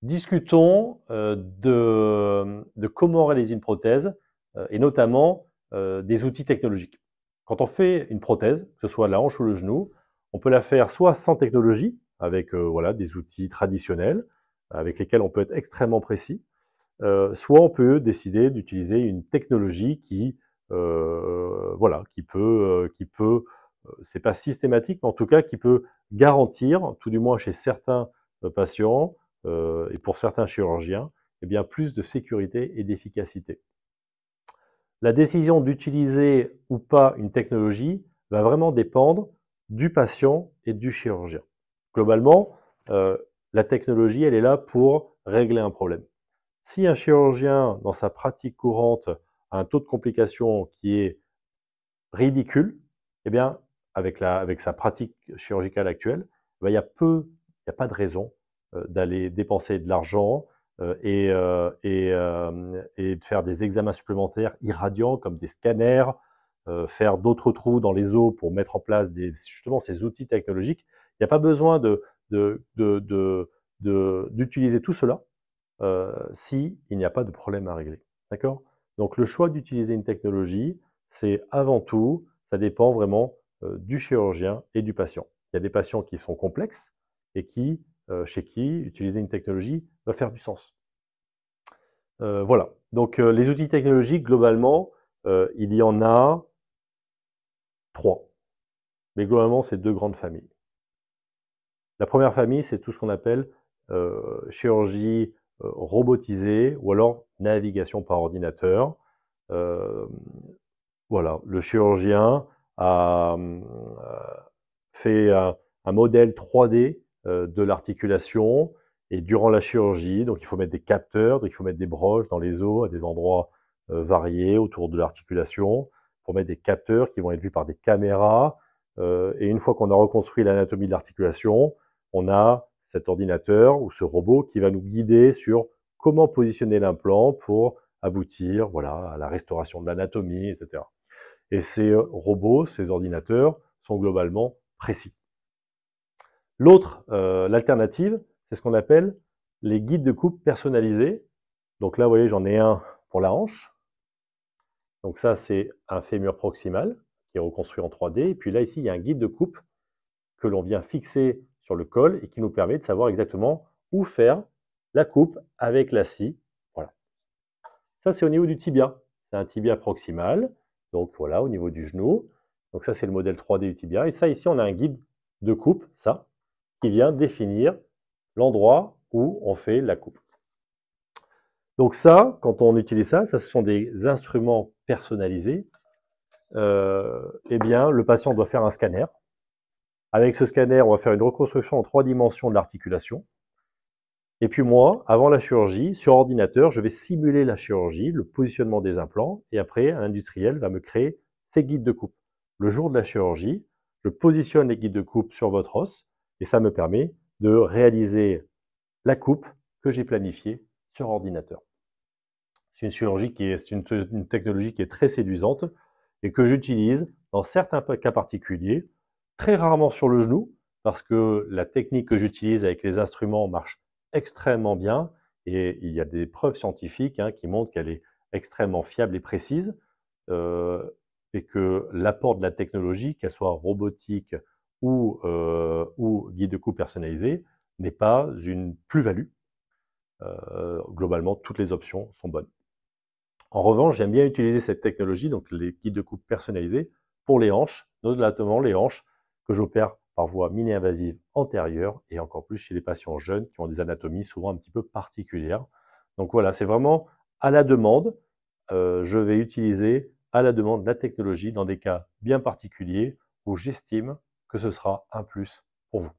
Discutons de comment réaliser une prothèse et notamment des outils technologiques. Quand on fait une prothèse, que ce soit la hanche ou le genou, on peut la faire soit sans technologie, avec voilà, des outils traditionnels, avec lesquels on peut être extrêmement précis, soit on peut décider d'utiliser une technologie qui, voilà, c'est pas systématique, mais en tout cas qui peut garantir, tout du moins chez certains patients et pour certains chirurgiens, eh bien plus de sécurité et d'efficacité. La décision d'utiliser ou pas une technologie va vraiment dépendre du patient et du chirurgien. Globalement, la technologie, elle est là pour régler un problème. Si un chirurgien, dans sa pratique courante, a un taux de complication qui est ridicule, eh bien, avec sa pratique chirurgicale actuelle, ben, il y a pas de raison d'aller dépenser de l'argent et de faire des examens supplémentaires irradiants comme des scanners, faire d'autres trous dans les os pour mettre en place justement ces outils technologiques. Il n'y a pas besoin d'utiliser tout cela si il n'y a pas de problème à régler. D'accord? Donc le choix d'utiliser une technologie, c'est avant tout, ça dépend vraiment du chirurgien et du patient. Il y a des patients qui sont complexes et chez qui utiliser une technologie va faire du sens. Voilà. Donc les outils technologiques, globalement, il y en a trois. Mais globalement, c'est deux grandes familles. La première famille, c'est tout ce qu'on appelle chirurgie robotisée ou alors navigation par ordinateur. Euh, voilà, le chirurgien a fait un modèle 3D de l'articulation et durant la chirurgie, donc il faut mettre des capteurs, donc il faut mettre des broches dans les os à des endroits variés autour de l'articulation pour mettre des capteurs qui vont être vus par des caméras. Et une fois qu'on a reconstruit l'anatomie de l'articulation, on a cet ordinateur ou ce robot qui va nous guider sur comment positionner l'implant pour aboutir voilà, à la restauration de l'anatomie, etc. Et ces robots, ces ordinateurs, sont globalement précis. L'autre, l'alternative, c'est ce qu'on appelle les guides de coupe personnalisés. Donc là, vous voyez, j'en ai un pour la hanche. Donc ça, c'est un fémur proximal qui est reconstruit en 3D. Et puis là, ici, il y a un guide de coupe que l'on vient fixer sur le col et qui nous permet de savoir exactement où faire la coupe avec la scie. Voilà. Ça, c'est au niveau du tibia. C'est un tibia proximal. Donc voilà, au niveau du genou. Donc ça, c'est le modèle 3D du tibia. Et ça, ici, on a un guide de coupe, ça, qui vient définir l'endroit où on fait la coupe. Donc ça, quand on utilise ça, ce sont des instruments personnalisés. Eh bien, le patient doit faire un scanner. Avec ce scanner, on va faire une reconstruction en 3 dimensions de l'articulation. Et puis moi, avant la chirurgie, sur ordinateur, je vais simuler la chirurgie, le positionnement des implants, et après, un industriel va me créer ses guides de coupe. Le jour de la chirurgie, je positionne les guides de coupe sur votre os, et ça me permet de réaliser la coupe que j'ai planifiée sur ordinateur. C'est une technologie qui est très séduisante et que j'utilise dans certains cas particuliers, très rarement sur le genou, parce que la technique que j'utilise avec les instruments marche extrêmement bien et il y a des preuves scientifiques qui montrent qu'elle est extrêmement fiable et précise et que l'apport de la technologie, qu'elle soit robotique ou guide de coupe personnalisé, n'est pas une plus-value. Globalement, toutes les options sont bonnes. En revanche, j'aime bien utiliser cette technologie, donc les guides de coupe personnalisés, pour les hanches, notamment les hanches que j'opère par voie mini-invasive antérieure et encore plus chez les patients jeunes qui ont des anatomies souvent un petit peu particulières. Donc voilà, c'est vraiment à la demande. Je vais utiliser à la demande la technologie dans des cas bien particuliers où j'estime que ce sera un plus pour vous.